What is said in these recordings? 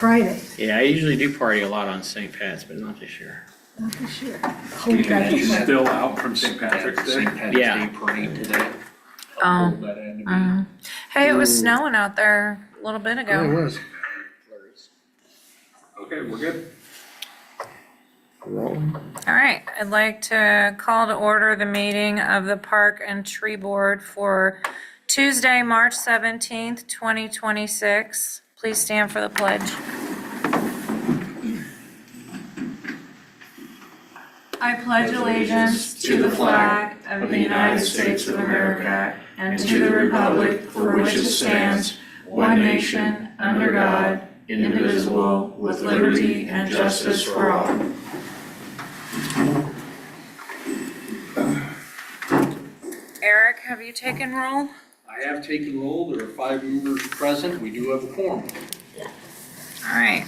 Friday. Yeah, I usually do party a lot on St. Pat's, but not this year. Not this year. He's still out from St. Patrick's Day. St. Patrick's Yeah. Day parade today. Oh. That had to be. Hey, it was snowing out there a little bit Yeah, ago. it was. Okay, we're good. Rolling. All right, I'd like to call to order the meeting of the Park and Tree Board for Tuesday, March 17th, 2026. Please stand for the pledge. I pledge allegiance to the flag of the United States of America and to the republic for which it stands, one nation, under God, indivisible, with liberty and justice for all. Eric, have you taken roll? I have taken roll. There are 5 members present. We do have a quorum. All right.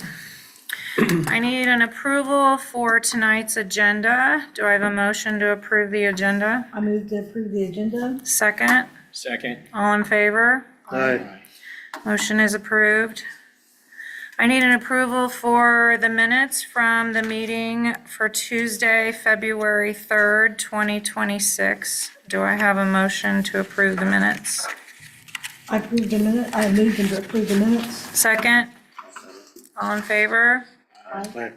I need an approval for tonight's agenda. Do I have a motion to approve the agenda? I move to approve the agenda. Second, Second. all in favor? Aye. Motion is approved. I need an approval for the minutes from the meeting for Tuesday, February 3rd, 2026. Do I have a motion to approve the minutes? I approve the minute, I moved to approve the minutes. Second, all in favor? Aye.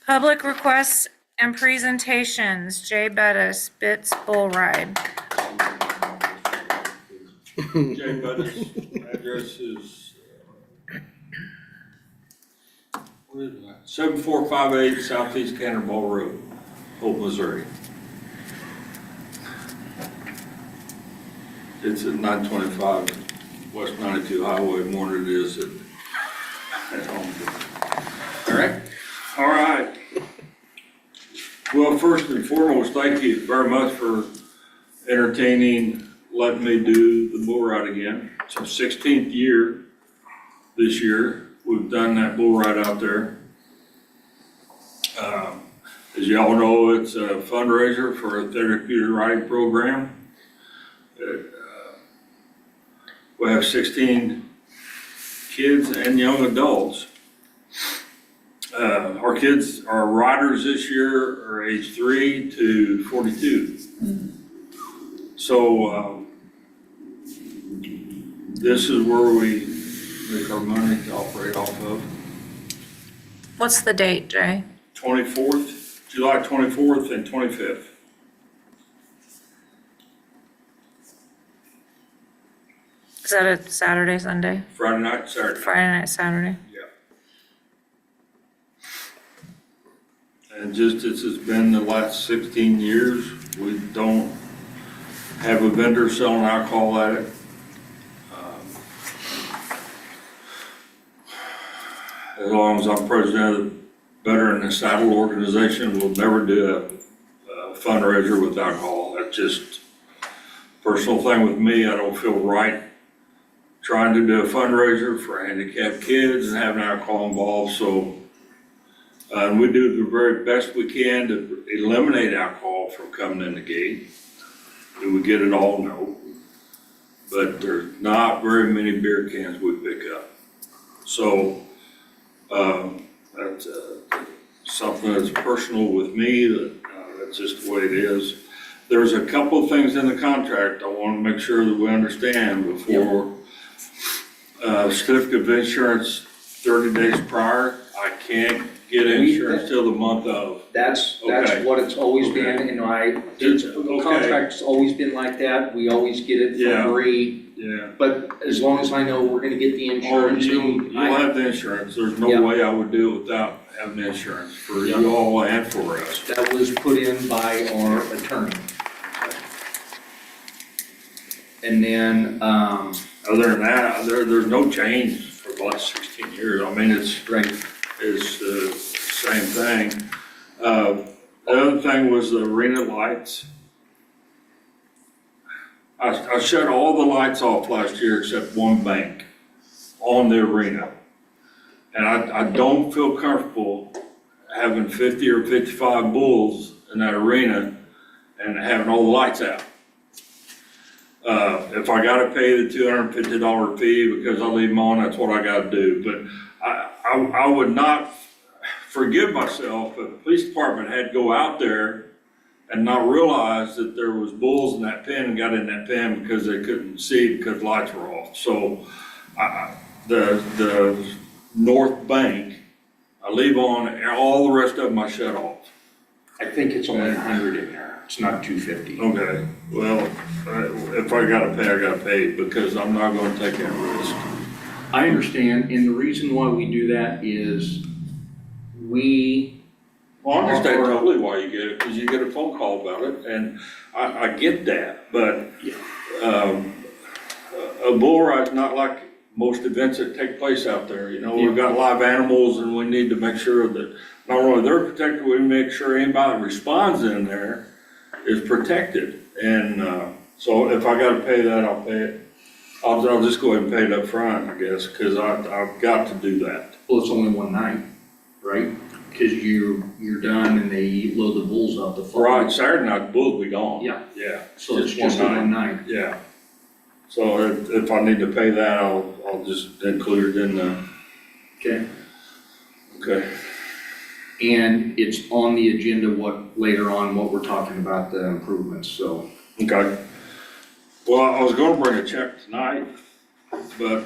Public requests and presentations, Jay Bettis, Bits Bull Ride. Jay Bettis, address is, what is that? 7458 Southeast Cannonball Road, Hope, Missouri. It's at 925 West 92 Highway, more than it is at home. All right. Well, first and foremost, thank you very much for entertaining, letting me do the bull ride again. It's our 16th year this year. We've done that bull ride out there. As y'all know, it's a fundraiser for a therapeutic riding program. We have 16 kids and young adults. Our kids, our riders this year are age 3 to 42. So this is where we make our money to operate off of. What's the date, Jay? 24th, July 24th and 25th. Is that a Saturday, Sunday? Friday night, Saturday. Friday night, Saturday? Yeah. And just as it's been the last 16 years, we don't have a vendor selling alcohol at it. As long as I'm president of the Veteran and Saddle Organization, we'll never do a fundraiser with alcohol. That's just a personal thing with me. I don't feel right trying to do a fundraiser for handicapped kids and having alcohol involved. So and we do the very best we can to eliminate alcohol from coming in the gate. Do we get it all? No. But there's not very many beer cans we pick up. So that's something that's personal with me, that's just the way it is. There's a couple of things in the contract I want to make sure that we understand before. Certificate of insurance 30 days prior. I can't get insurance till the month of. That's Okay. what it's always Okay. been, and Okay. the contract's always been like that. We always get it Yeah. for free. Yeah. But as long as I know we're gonna get the Or insurance. you'll have the insurance. There's no Yeah. way I would do it without having insurance for Yeah. you all and for us. That was put in by our attorney. And then, Other than that, there's no change for the last 16 years. I mean, it's the same thing. The other thing was the arena lights. I shut all the lights off last year except one bank on the arena. And I don't feel comfortable having 50 or 55 bulls in that arena and having all the lights out. If I gotta pay the $250 fee because I leave them on, that's what I gotta do. But I would not forgive myself if the police department had to go out there and not realize that there was bulls in that pen and got in that pen because they couldn't see because lights were off. So the north bank, I leave on, all the rest of them I shut off. I think it's only 100 in there, it's not 250. Okay, well, if I gotta pay, I gotta pay because I'm not gonna take that risk. I understand, and the reason why we do that is we, Well, I understand totally why you get it, because you get a phone call about it, and I get that, but, a bull ride's not like most events that take place out there, you know, we've got live animals and we need to make sure that not only they're protected, we make sure anybody that responds in there is protected. And, so if I gotta pay that, I'll pay it. I'll just go ahead and pay it up front, I guess, because I've got to do that. well, it's only one night, right? Because you're done and they load the bulls up the following. Right, Saturday night, the bulls will be gone. Yeah. Yeah. So it's just a one night. Yeah. So if I need to pay that, I'll just include it in the, Okay. okay. And it's on the agenda later on, what we're talking about, the improvements, so. Okay. Well, I was gonna bring a check tonight, but,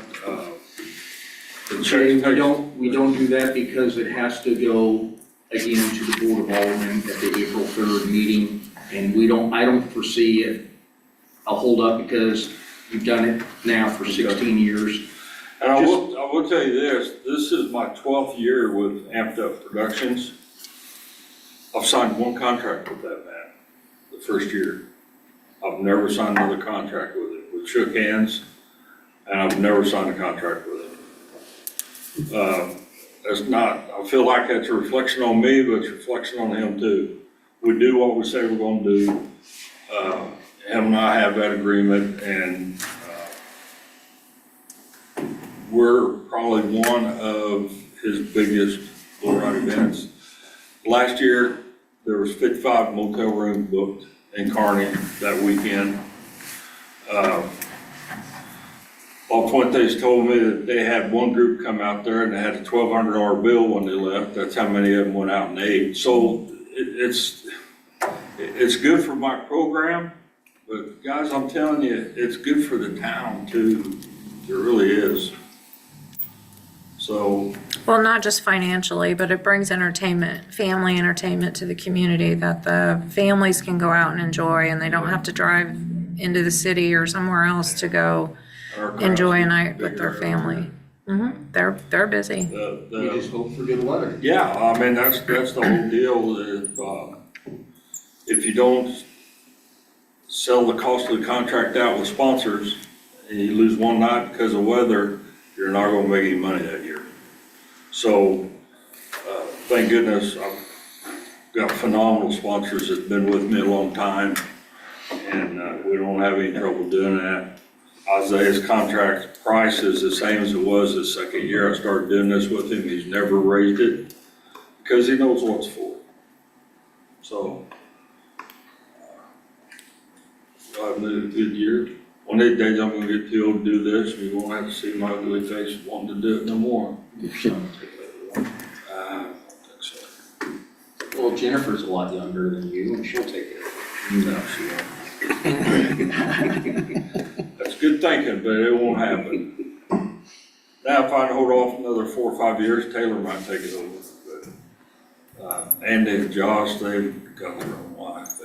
the Jay, check. we don't do that because it has to go again to the Board of Aldermen at the April 3rd meeting. And I don't foresee a hold up because you've done it now for 16 years. And I will tell you this is my 12th year with Amped Up Productions. I've signed one contract with that man, the first year. I've never signed another contract with him. We shook hands, and I've never signed a contract with him. That's not, I feel like that's a reflection on me, but it's a reflection on him too. We do what we say we're gonna do. Him and I have that agreement, and we're probably one of his biggest bull ride events. Last year, there was 55 motel rooms booked in Kearney that weekend. Bob Fuentes told me that they had one group come out there and they had a $1,200 bill when they left. That's how many of them went out and ate. So it's good for my program, but guys, I'm telling you, it's good for the town too. It really is. So, Well, not just financially, but it brings entertainment, family entertainment to the community that the families can go out and enjoy, and they don't have to drive into the city or somewhere else to go enjoy a night with their family. They're busy. We just hope for good weather. yeah, I mean, that's the whole deal. If you don't sell the cost of the contract out with sponsors and you lose one night because of weather, you're not gonna make any money that year. So, thank goodness, I've got phenomenal sponsors that's been with me a long time, and we don't have any trouble doing that. Isaiah's contract price is the same as it was the second year I started doing this with him. He's never raised it because he knows what it's for. So, I've had a good year. One of these days I'm gonna get too old to do this, and you won't have to see my ugly face wanting to do it no more. I don't think so. Well, Jennifer's a lot younger than you and she'll take it. No, she won't. That's good thinking, but it won't happen. Now, if I can hold off another 4 or 5 years, Taylor might take it over. But Andy and Josh, they've got their own life.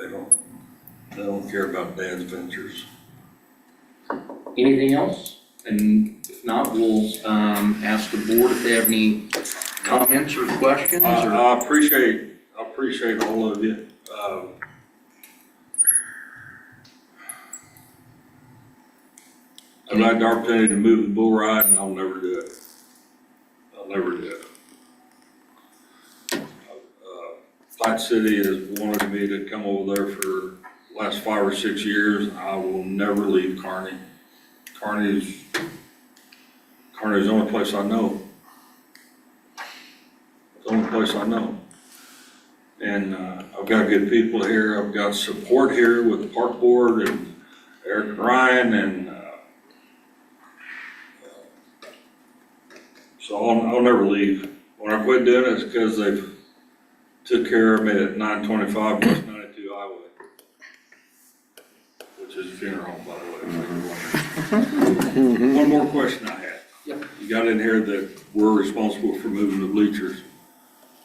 They don't care about Dad's ventures. Anything else? And if not, we'll ask the board if they have any comments or questions or. I appreciate all of you. I've had the opportunity to move the bull ride, and I'll never do it. I'll never do it. Platte City has wanted me to come over there for the last 5 or 6 years. I will never leave Kearney. Kearney's the only place I know. It's the only place I know. And I've got good people here. I've got support here with the park board, Eric and Ryan, and, so I'll never leave. When I quit doing it, it's because they took care of me at 925 West 92 Highway, which is a funeral home, by the way. if you're wondering. One more question I had. Yep. You got in here that we're responsible for moving the bleachers.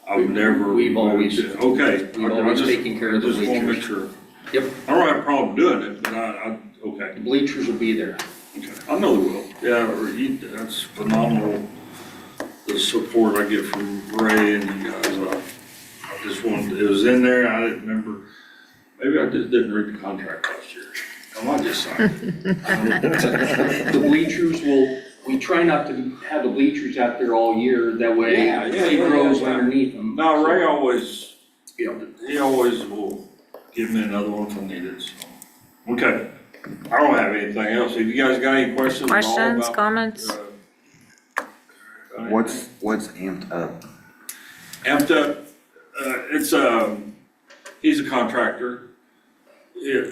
I've never. We've always- Okay. We've always taken care of the I just want to make bleachers. sure. Yep, I don't have a problem doing it, but okay. the bleachers will be there. Okay, I know they will. Yeah, that's phenomenal, the support I get from Ray and you guys. I just wanted, it was in there, I didn't remember, maybe I just didn't read the contract last year. I might just sign it. The bleachers we try not to have the bleachers out there all year, that way it grows underneath them. No, Ray always, Yeah. he always will give me another one if I need it, so. Okay, I don't have anything else. If you guys got any questions at all Questions, about, comments? What's amped up? Amped up, he's a contractor.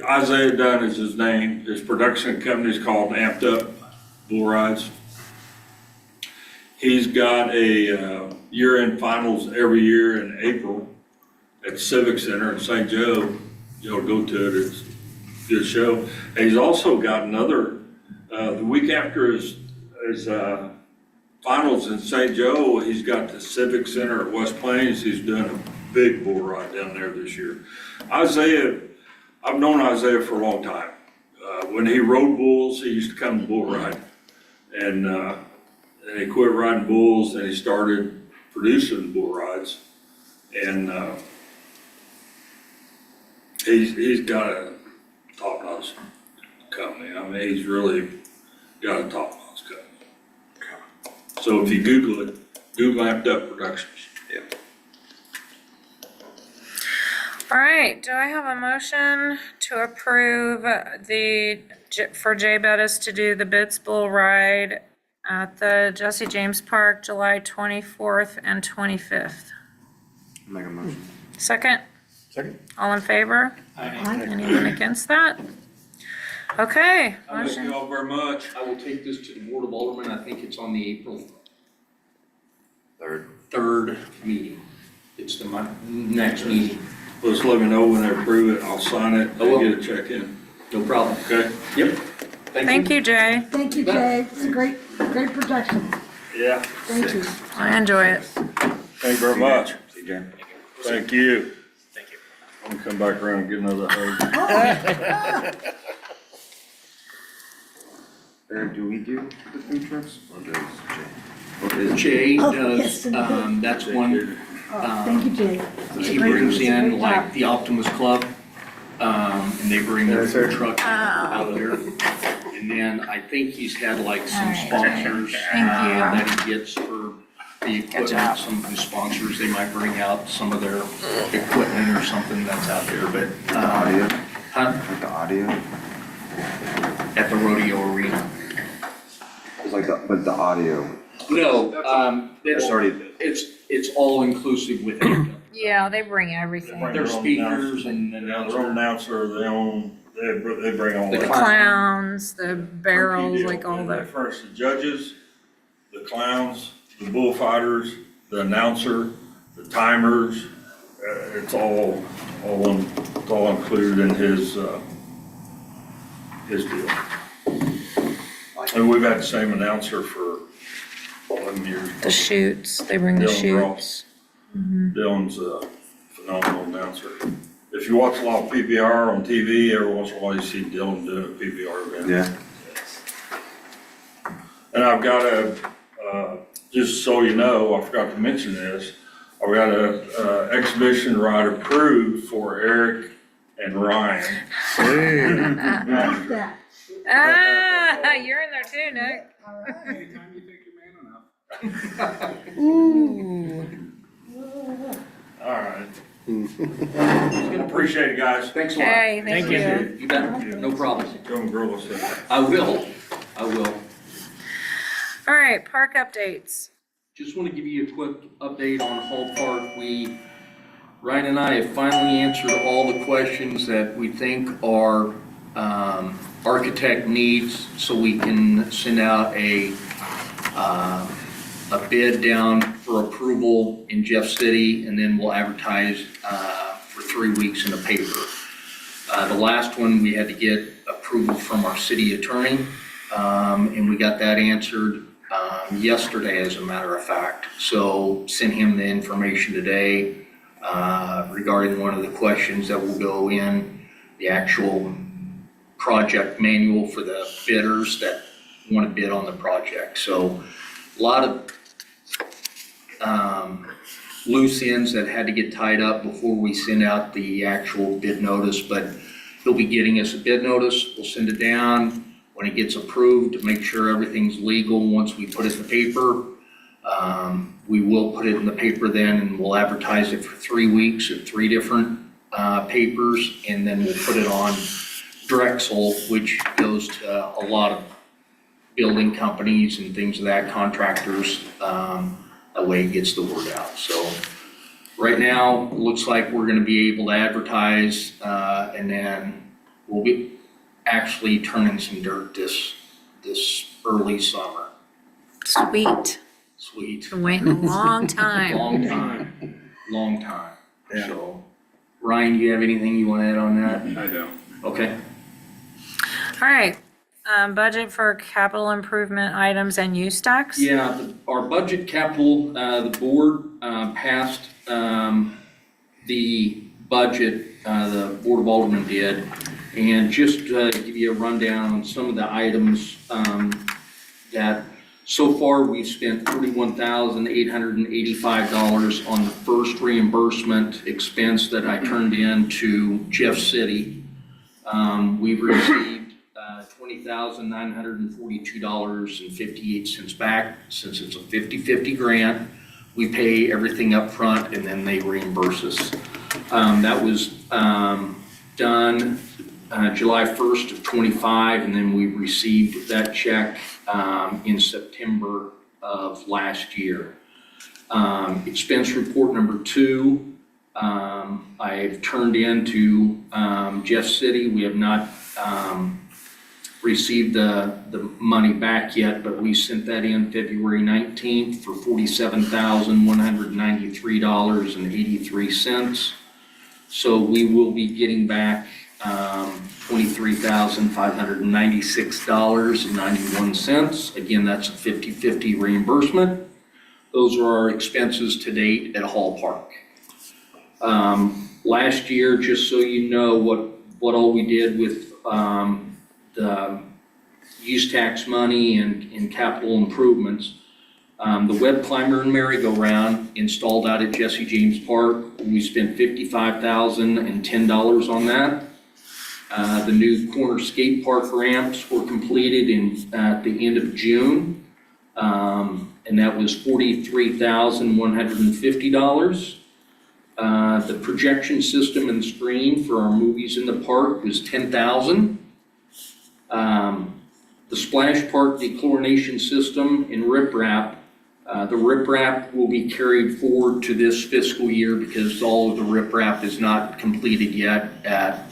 Isaiah Dunn is his name. His production company's called Amped Up Bull Rides. He's got a year-end finals every year in April at Civic Center in St. Joe. You'll go to it, it's a good show. And he's also got another, the week after his finals in St. Joe, he's got the Civic Center at West Plains. He's doing a big bull ride down there this year. Isaiah, I've known Isaiah for a long time. When he rode bulls, he used to come to bull ride. And he quit riding bulls and he started producing bull rides. And he's got a top-notch company. I mean, he's really got a top-notch company. So if you Google it, Google Amped Up Productions. Yeah. All right, do I have a motion to approve for Jay Bettis to do the Bitts Bull Ride at the Jesse James Park, July 24th and 25th? Make a motion. Second? Second. All in favor? Aye. Anyone against that? Okay, Thank motion. you all very much. I will take this to the Board of Aldermen. I think it's on the April Third. 3rd meeting. It's the next meeting. Just let me know when they approve it. I'll sign it I will. and get a check in. No problem. Okay? Yep. Thank you, Jay. Thank you, Jay. It's a great production. Yeah. Thank you. I enjoy it. Thank you very much. See you, Jay. Thank you. Thank you. I'm gonna come back around and get another hug. Eric, do we do the food trucks or does Jay? What is Jay Oh, does, yes, and he that's one, Oh, thank you, Jay. he Great- brings it's a in great like job. the Optimus Club, and they bring their food truck out there. And then I think he's had like some All right, sponsors Thank you. that he gets for the equipment, some sponsors, they might bring out some of their equipment or something that's out there, but, the audio? huh? Like the audio? At the rodeo arena. It's like but the audio. No, It's already. it's all inclusive with it. Yeah, they bring everything. Their speakers and Their own announcer, they bring all The The that. clowns, the barrels, like all And they that. furnish the judges, the clowns, the bullfighters, the announcer, the timers. It's all included in his deal. And we've had the same announcer for 11 years. The shoots, they bring the Dylan Gross. shoots. Dylan's a phenomenal announcer. If you watch a lot of PBR on TV, every once in a while you see Dylan doing a PBR event. Yeah. And I've got just so you know, I forgot to mention this, I've got a exhibition ride approved for Eric and Ryan. How's that? Ah, you're in there too, Nick. Anytime you think you're man enough. Ooh. All right. Appreciate it, guys. Thanks a lot. Hey, thank you. You bet, no problem. Go and girl us that. I will. All right, park updates. Just want to give you a quick update on Hall Park. Ryan and I have finally answered all the questions that we think are architect needs so we can send out a bid down for approval in Jeff City, and then we'll advertise for 3 weeks in the paper. The last one, we had to get approval from our city attorney, and we got that answered yesterday, as a matter of fact. So sent him the information today regarding one of the questions that will go in the actual project manual for the bidders that want to bid on the project. So a lot of loose ends that had to get tied up before we send out the actual bid notice, but he'll be getting us a bid notice. We'll send it down. When it gets approved, to make sure everything's legal, once we put it in the paper, we will put it in the paper then, and we'll advertise it for 3 weeks at 3 different papers, and then we'll put it on Drexel, which goes to a lot of building companies and things of that, contractors. That way it gets the word out. So right now, it looks like we're gonna be able to advertise, and then we'll be actually turning some dirt this early summer. Sweet. Sweet. Been waiting a long time. Long time. Yeah. So, Ryan, do you have anything you want to add on that? I don't. Okay. All right, budget for capital improvement items and use tax? Yeah, our budget capital, the board passed the budget, the Board of Aldermen did. And just to give you a rundown on some of the items that so far we've spent $41,885 on the first reimbursement expense that I turned in to Jeff City. We've received $20,942.58 back. Since it's a 50-50 grant, we pay everything up front and then they reimburse us. That was done July 1st of 25, and then we received that check in September of last year. Expense report number 2, I've turned in to Jeff City. We have not received the money back yet, but we sent that in February 19th for $47,193.83. So we will be getting back $23,596.91. Again, that's a 50-50 reimbursement. Those are our expenses to date at Hall Park. Last year, just so you know what all we did with the use tax money and capital improvements. The web climber and merry-go-round installed out at Jesse James Park. We spent $55,010 on that. The new corner skate park ramps were completed at the end of June. And that was $43,150. The projection system and screen for our movies in the park was $10,000. The splash park dechlorination system and riprap. The riprap will be carried forward to this fiscal year because all of the riprap is not completed yet at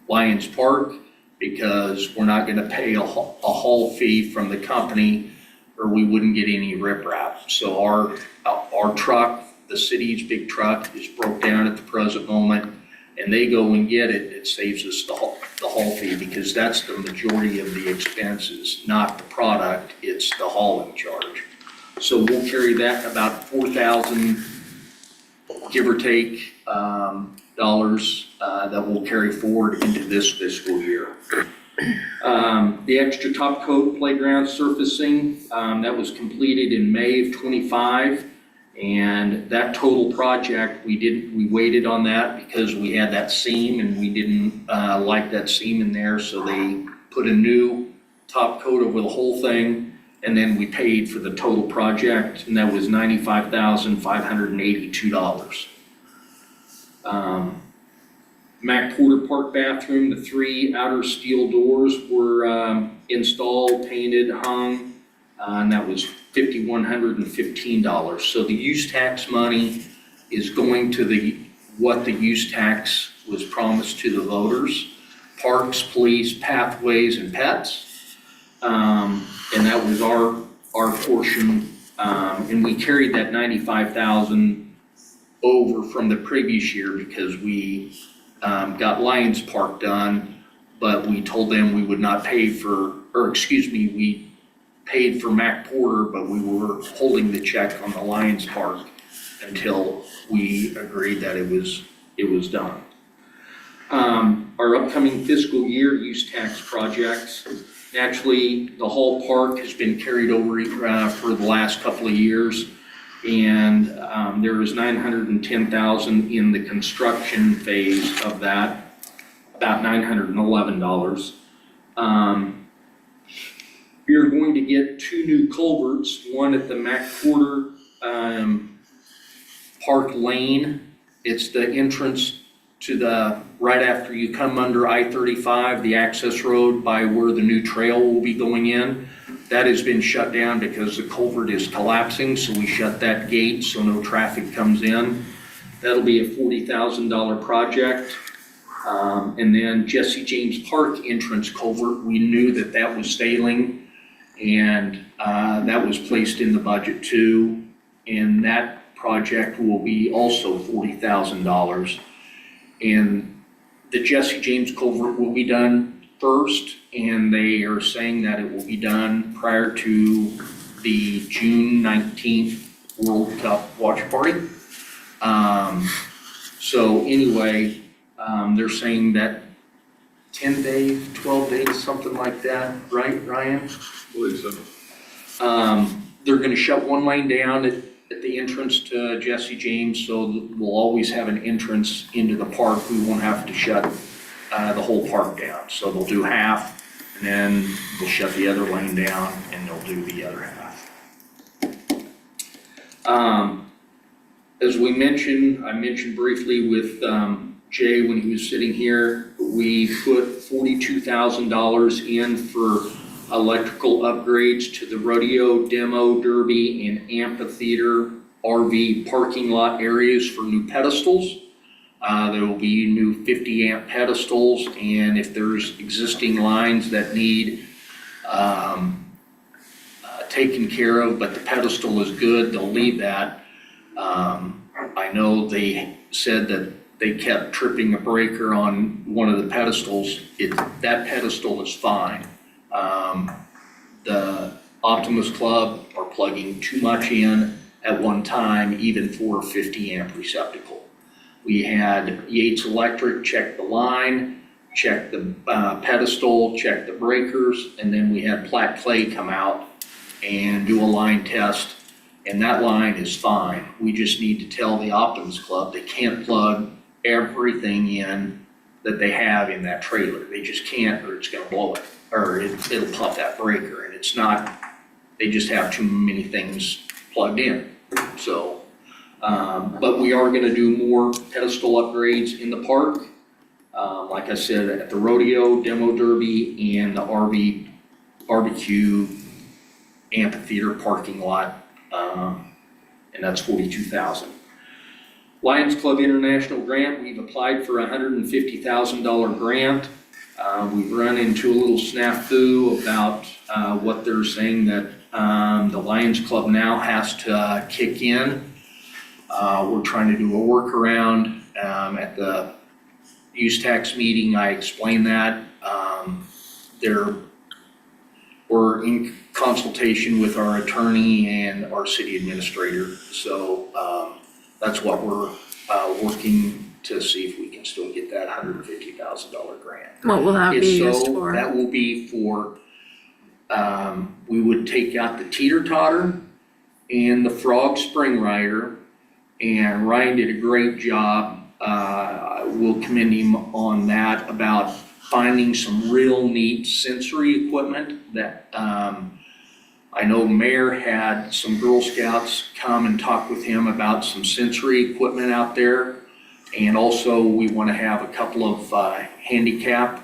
Lions Park, because we're not gonna pay a haul fee from the company or we wouldn't get any riprap. So our truck, the city's big truck, is broke down at the present moment, and they go and get it. It saves us the haul fee, because that's the majority of the expenses, not the product, it's the hauling charge. So we'll carry that about $4,000, give or take, dollars that we'll carry forward into this fiscal year. The extra top coat playground surfacing, that was completed in May of 25. And that total project, we waited on that because we had that seam and we didn't like that seam in there. So they put a new top coat over the whole thing. And then we paid for the total project, and that was $95,582. Mac Porter Park bathroom, the 3 outer steel doors were installed, painted, hung, and that was $5,115. So the use tax money is going to what the use tax was promised to the voters. parks, police, pathways, and pets. And that was our portion, and we carried that 95,000 over from the previous year because we got Lions Park done, but we told them we would not pay we paid for Mac Porter, but we were holding the check on the Lions Park until we agreed that it was done. Our upcoming fiscal year use tax projects, naturally, the Hall Park has been carried over for the last couple of years. And there is $910,000 in the construction phase of that, about $911. We are going to get 2 new culverts, one at the Mac Porter Park Lane. It's the entrance to right after you come under I-35, the access road by where the new trail will be going in. That has been shut down because the culvert is collapsing, so we shut that gate so no traffic comes in. That'll be a $40,000 project. And then Jesse James Park entrance culvert, we knew that was failing, and that was placed in the budget too. And that project will be also $40,000. And the Jesse James culvert will be done first, and they are saying that it will be done prior to the June 19th World Cup watch party. So anyway, they're saying that 10 days, 12 days, something like that, right, Ryan? I believe so. They're gonna shut one lane down at the entrance to Jesse James, so we'll always have an entrance into the park. We won't have to shut the whole park down. So they'll do half, and then they'll shut the other lane down, and they'll do the other half. As we mentioned, I mentioned briefly with Jay when he was sitting here, we put $42,000 in for electrical upgrades to the rodeo, demo, derby, and amphitheater RV parking lot areas for new pedestals. There will be new 50 amp pedestals, and if there's existing lines that need taken care of, but the pedestal is good, they'll leave that. I know they said that they kept tripping a breaker on one of the pedestals. That pedestal is fine. The Optimus Club are plugging too much in at one time, even for a 50 amp receptacle. We had Yates Electric check the line, check the pedestal, check the breakers, and then we had Platt Clay come out and do a line test, and that line is fine. We just need to tell the Optimus Club they can't plug everything in that they have in that trailer. They just can't, or it's gonna blow it, or it'll pop that breaker, and it's not, they just have too many things plugged in. So, but we are gonna do more pedestal upgrades in the park. Like I said, at the rodeo, demo derby, and the RV barbecue amphitheater parking lot, and that's $42,000. Lions Club International Grant, we've applied for a $150,000 grant. We've run into a little snafu about what they're saying that the Lions Club now has to kick in. We're trying to do a workaround. At the use tax meeting, I explained that. We're in consultation with our attorney and our city administrator. So that's what we're working to see if we can still get that $150,000 grant. What will that be used So for? that will be for, we would take out the teeter-totter and the frog spring rider, and Ryan did a great job. We'll commend him on that, about finding some real neat sensory equipment that, I know Mayor had some Girl Scouts come and talk with him about some sensory equipment out there. And also we want to have a couple of handicap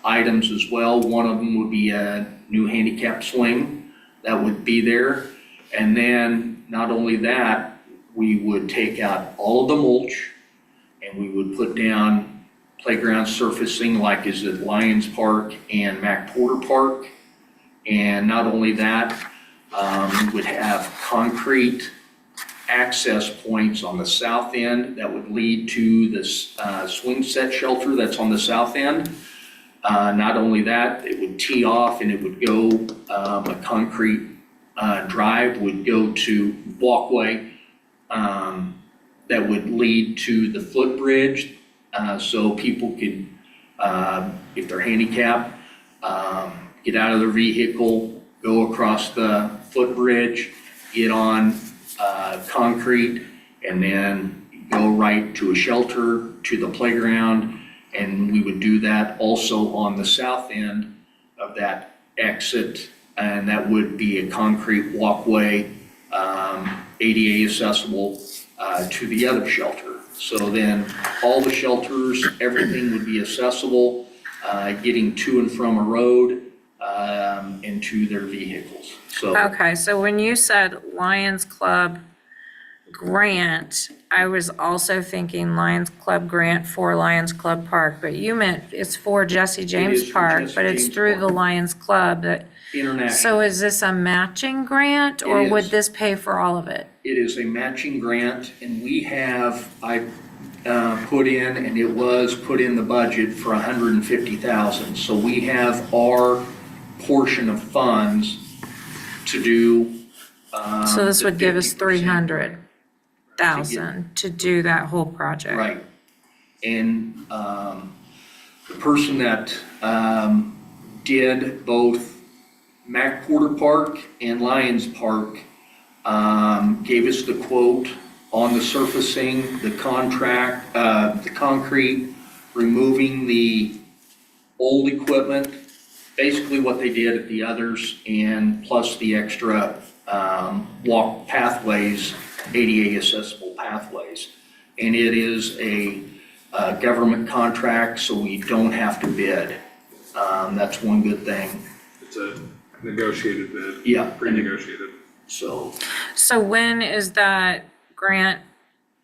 items as well. One of them would be a new handicap swing that would be there. And then not only that, we would take out all of the mulch, and we would put down playground surfacing like is at Lions Park and Mac Porter Park. And not only that, we would have concrete access points on the south end that would lead to this swing set shelter that's on the south end. Not only that, it would tee off and it would go, a concrete drive would go to walkway that would lead to the footbridge, so people could, if they're handicapped, get out of their vehicle, go across the footbridge, get on concrete, and then go right to a shelter, to the playground. And we would do that also on the south end of that exit, and that would be a concrete walkway, ADA accessible to the other shelter. So then all the shelters, everything would be accessible, getting to and from a road, and to their vehicles. So Okay, so when you said Lions Club grant, I was also thinking Lions Club grant for Lions Club Park, but you meant it's for Jesse James for Park, Jesse but it's James through Park. the Lions Club that, international, so is this a matching grant or It would is. this pay for all of it? it is a matching grant, and we have, I put in, and it was put in the budget for $150,000. So we have our portion of funds to do. So this the would give us 50%. 300,000 to do that whole project. Right. And the person that did both Mac Porter Park and Lions Park gave us the quote on the surfacing, the contract, the concrete, removing the old equipment, basically what they did at the others, and plus the extra walk pathways, ADA accessible pathways. And it is a government contract, so we don't have to bid. That's one good thing. It's a negotiated bid. Yeah. Pre-negotiated. So So when is that grant,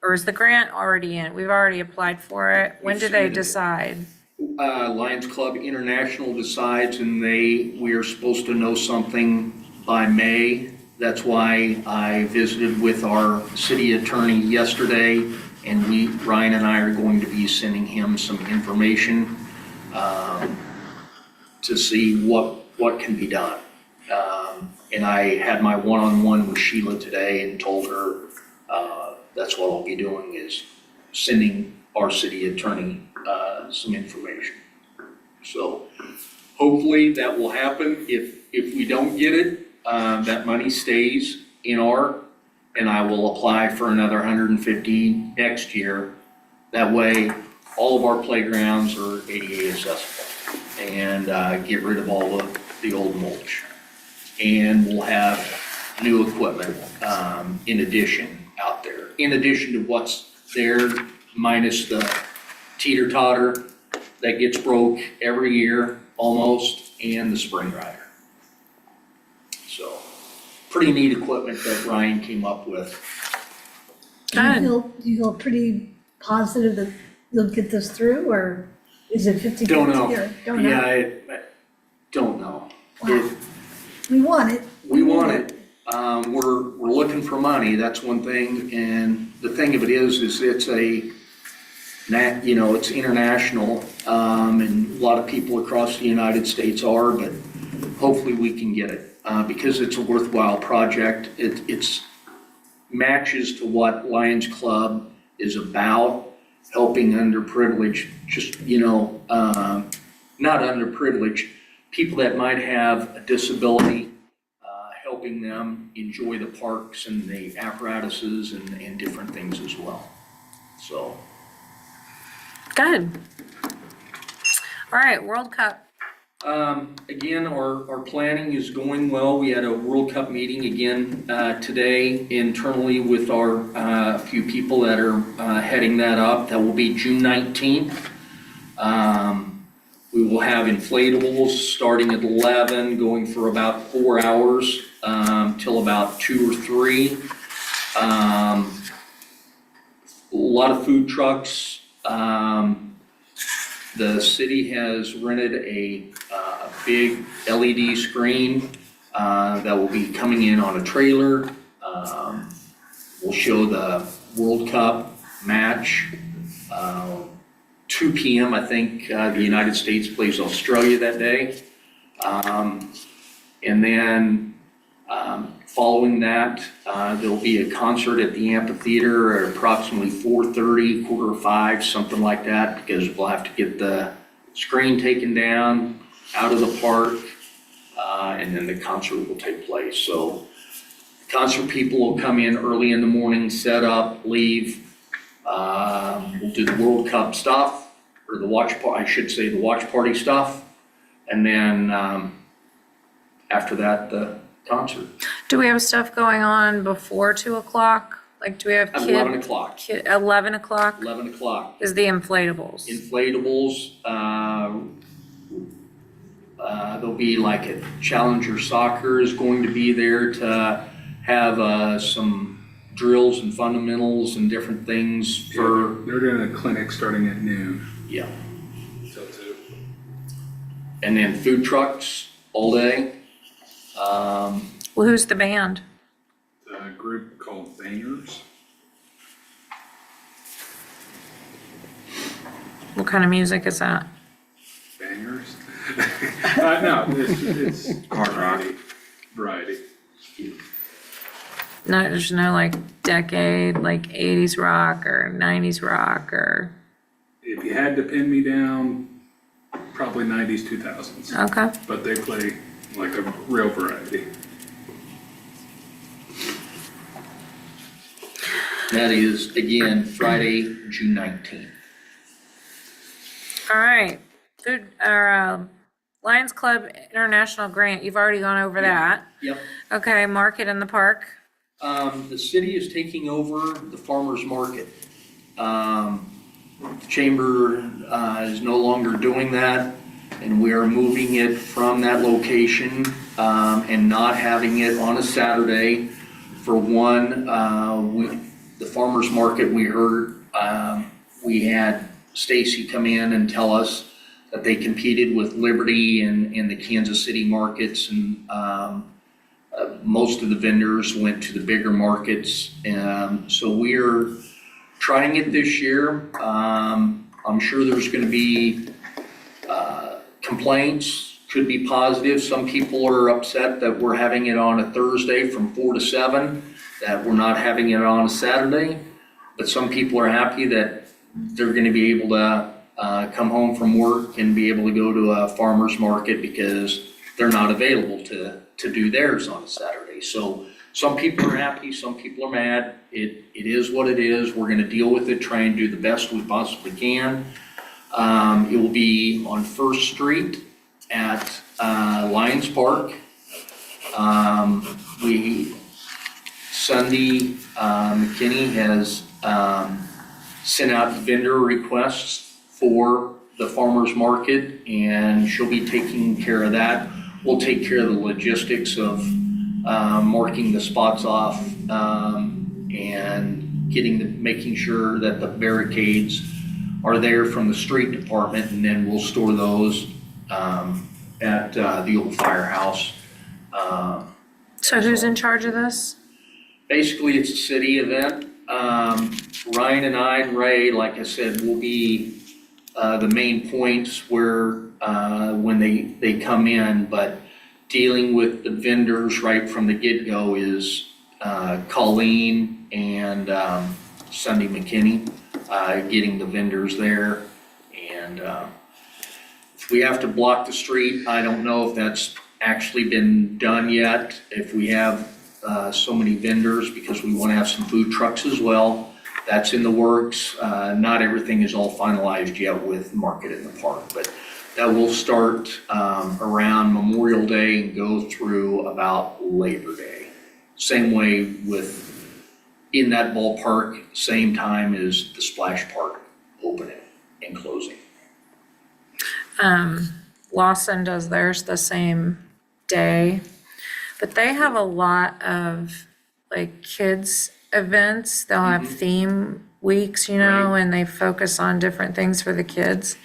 or is the grant already in? We've already applied for it. When We've do they submitted it. decide? Lions Club International decides, and we are supposed to know something by May. That's why I visited with our city attorney yesterday, and Ryan and I are going to be sending him some information to see what can be done. And I had my one-on-one with Sheila today and told her that's what I'll be doing, is sending our city attorney some information. So hopefully that will happen. If we don't get it, that money stays in and I will apply for another 150 next year. That way, all of our playgrounds are ADA accessible, and get rid of all the old mulch. And we'll have new equipment in addition out there, in addition to what's there, minus the teeter-totter that gets broke every year almost, and the spring rider. So pretty neat equipment that Ryan came up with. Do you feel pretty positive that you'll get this through, or is it 50/50? Don't know. Don't know. Yeah, I don't know. Wow. We want it. We want it. We're looking for money, that's one thing, and the thing of it is it's it's international, and a lot of people across the United States are, but hopefully we can get it, because it's a worthwhile project. It's matches to what Lions Club is about, helping underprivileged, not underprivileged, people that might have a disability, helping them enjoy the parks and the apparatuses and different things as well. So. Good. All right, World Cup. Again, our planning is going well. We had a World Cup meeting again today internally with our few people that are heading that up. That will be June 19th. We will have inflatables starting at 11, going for about 4 hours till about 2 or 3. A lot of food trucks. The city has rented a big LED screen that will be coming in on a trailer. We'll show the World Cup match. 2 p.m., I think, the United States plays Australia that day. And then following that, there'll be a concert at the amphitheater at approximately 4:30, 4:45, something like that, because we'll have to get the screen taken down, out of the park, and then the concert will take place. So concert people will come in early in the morning, set up, leave. We'll do the World Cup stuff, or the watch party stuff. And then after that, the concert. Do we have stuff going on before 2 o'clock? Like, do we have At 11 o'clock. 11 o'clock 11 o'clock. is the inflatables? Inflatables, there'll be like a Challenger Soccer is going to be there to have some drills and fundamentals and different things for, They're doing a clinic starting at noon yeah. till 2. And then food trucks all day. Well, who's the band? A group called Bangers. What kind of music is that? Bangers? No, it's Hard rock. variety. No, there's no like decade, like 80s rock or 90s rock or, If you had to pin me down, probably 90s, 2000s. okay. But they play like a real variety. That is, again, Friday, June 19th. All right, food, or Lions Club International Grant, you've already gone over that. Yep. Okay, market in the park. The city is taking over the farmer's market. The chamber is no longer doing that, and we are moving it from that location and not having it on a Saturday. For one, the farmer's market, we heard, we had Stacy come in and tell us that they competed with Liberty and the Kansas City markets, and most of the vendors went to the bigger markets. So we're trying it this year. I'm sure there's going to be complaints, could be positive. Some people are upset that we're having it on a Thursday from 4 to 7, that we're not having it on a Saturday. But some people are happy that they're going to be able to come home from work and be able to go to a farmer's market because they're not available to do theirs on a Saturday. So some people are happy, some people are mad. It is what it is. We're going to deal with it, try and do the best we possibly can. It will be on First Street at Lions Park. Sunday, McKinney has sent out vendor requests for the farmer's market, and she'll be taking care of that. We'll take care of the logistics of marking the spots off and making sure that the barricades are there from the street department, and then we'll store those at the old firehouse. So who's in charge of this? Basically, it's a city event. Ryan and I and Ray, like I said, will be the main points where when they come in, but dealing with the vendors right from the get-go is Colleen and Sunday McKinney, getting the vendors there. And if we have to block the street, I don't know if that's actually been done yet. If we have so many vendors, because we want to have some food trucks as well, that's in the works. Not everything is all finalized yet with Market in the Park, but that will start around Memorial Day and go through about Labor Day. Same way with in that ballpark, same time as the Splash Park opening and closing. Lawson does theirs the same day, but they have a lot of like kids events. They'll have theme weeks, you know, and they focus on different things for the kids.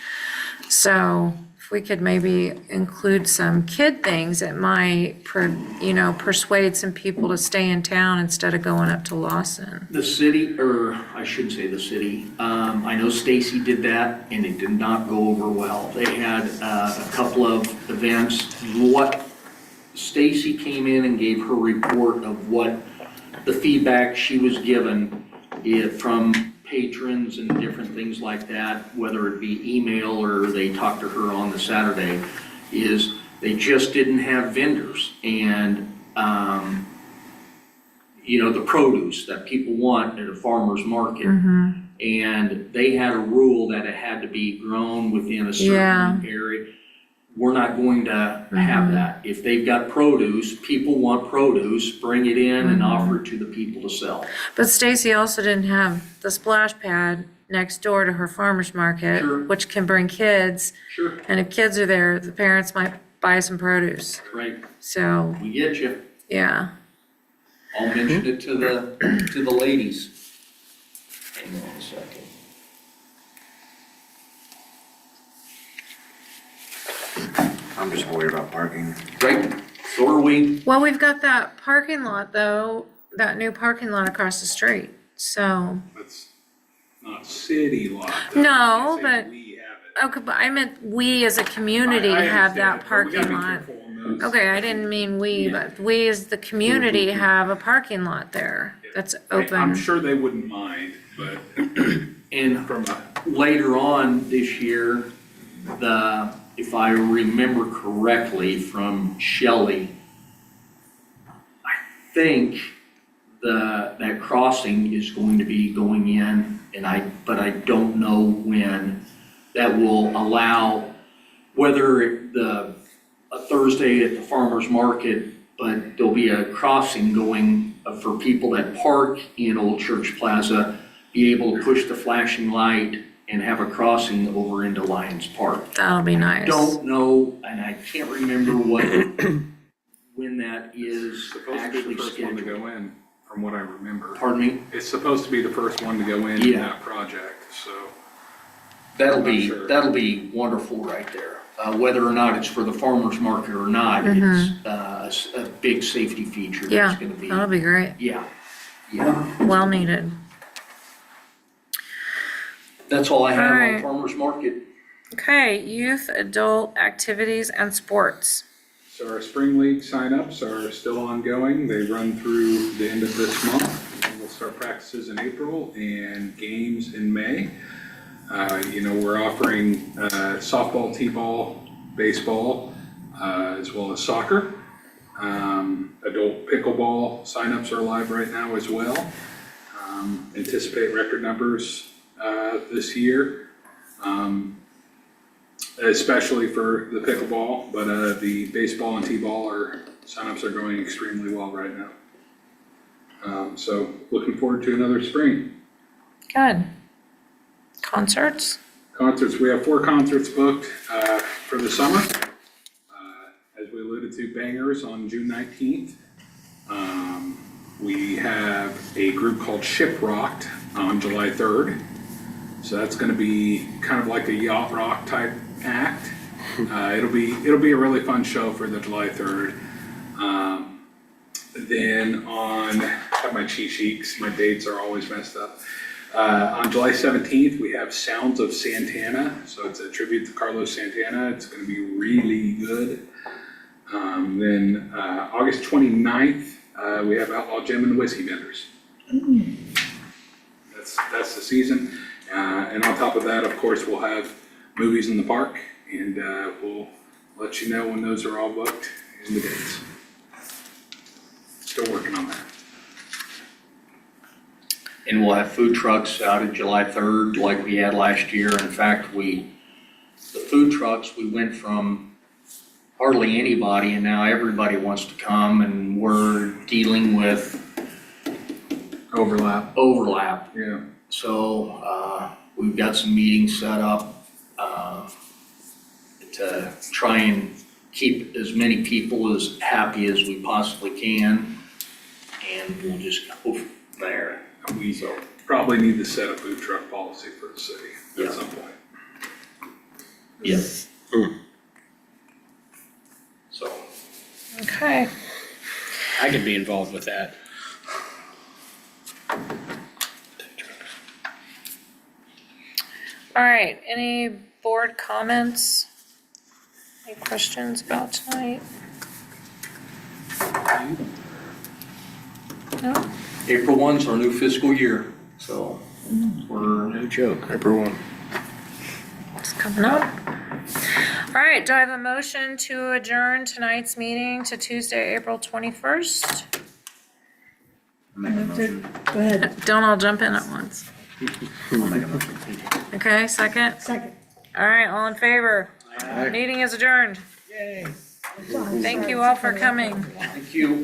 So if we could maybe include some kid things, it might, persuade some people to stay in town instead of going up to Lawson. The city, or I shouldn't say the city, I know Stacy did that and it did not go over well. They had a couple of events. What Stacy came in and gave her report of what the feedback she was given from patrons and different things like that, whether it be email or they talked to her on the Saturday, is they just didn't have vendors. And, the produce that people want at a farmer's market. And they had a rule that it had to be grown within a certain area. We're not going to have that. If they've got produce, people want produce, bring it in and offer it to the people to sell. But Stacy also didn't have the splash pad next door to her farmer's market, Sure. which can bring kids. Sure. And if kids are there, the parents might buy some produce. Right, So, we get you. yeah. I'll mention it to the ladies. Hang on a second. I'm just worried about parking. Right, so are we. Well, we've got that parking lot though, that new parking lot across the street. So, That's not city lot. though. No, You can't say but- we have it. okay, but I meant we as a community I have understand, that but we parking gotta be lot. careful on those. Okay, I didn't mean we, but we as the community have a parking lot there that's I'm open. sure they wouldn't mind, but And from a, later on this year, if I remember correctly from Shelley, I think that crossing is going to be going in, but I don't know when. That will allow, whether a Thursday at the farmer's market, but there'll be a crossing going for people that park in Old Church Plaza, be able to push the flashing light and have a crossing over into Lions Park. That'll be nice. Don't know, and I can't remember when that is supposed to be actually the first one to scheduled. go in, from what I remember. Pardon me? It's supposed to be the first one to go in Yeah. that project, so. That'll I'm not be, sure. that'll be wonderful right there. Whether or not it's for the farmer's market or not, it's a big safety feature Yeah, that's gonna be. that'll be great. Yeah, yeah. Well needed. That's all I have on Alright. farmer's market. Okay, youth, adult activities and sports. So our spring league signups are still ongoing. They run through the end of this month. And we'll start practices in April and games in May. We're offering softball, t-ball, baseball, as well as soccer. Adult pickleball signups are live right now as well. Anticipate record numbers this year. Especially for the pickleball, but the baseball and t-ball signups are going extremely well right now. So looking forward to another spring. Good. Concerts? Concerts, we have 4 concerts booked for the summer. As we alluded to, Bangers on June 19th. We have a group called Shiprocked on July 3rd. So that's gonna be kind of like a yacht rock type act. It'll be a really fun show for the July 3rd. Then I have my cheat sheets, my dates are always messed up. On July 17th, we have Sounds of Santana. So it's a tribute to Carlos Santana. It's gonna be really good. Then August 29th, we have Outlaw Jim and the Whiskey Vendors. That's the season. And on top of that, of course, we'll have movies in the park, and we'll let you know when those are all booked and the dates. Still working on that. And we'll have food trucks out at July 3rd like we had last year. In fact, the food trucks, we went from hardly anybody and now everybody wants to come, and we're dealing with Overlap. overlap. Yeah. So we've got some meetings set up to try and keep as many people as happy as we possibly can. And we'll just go from there. We probably need to set a food truck policy for the city Yeah. at some point. Yes. So, Okay. I could be involved with that. All right, any board comments? Any questions about tonight? No? April 1's our new fiscal year, so we're, No joke. April 1. It's coming up. All right, do I have a motion to adjourn tonight's meeting to Tuesday, April 21st? Go ahead, Don't all jump in at once. Okay, second? second. All right, all in favor? Meeting is adjourned. Sorry, Thank sorry. you all for coming. thank you.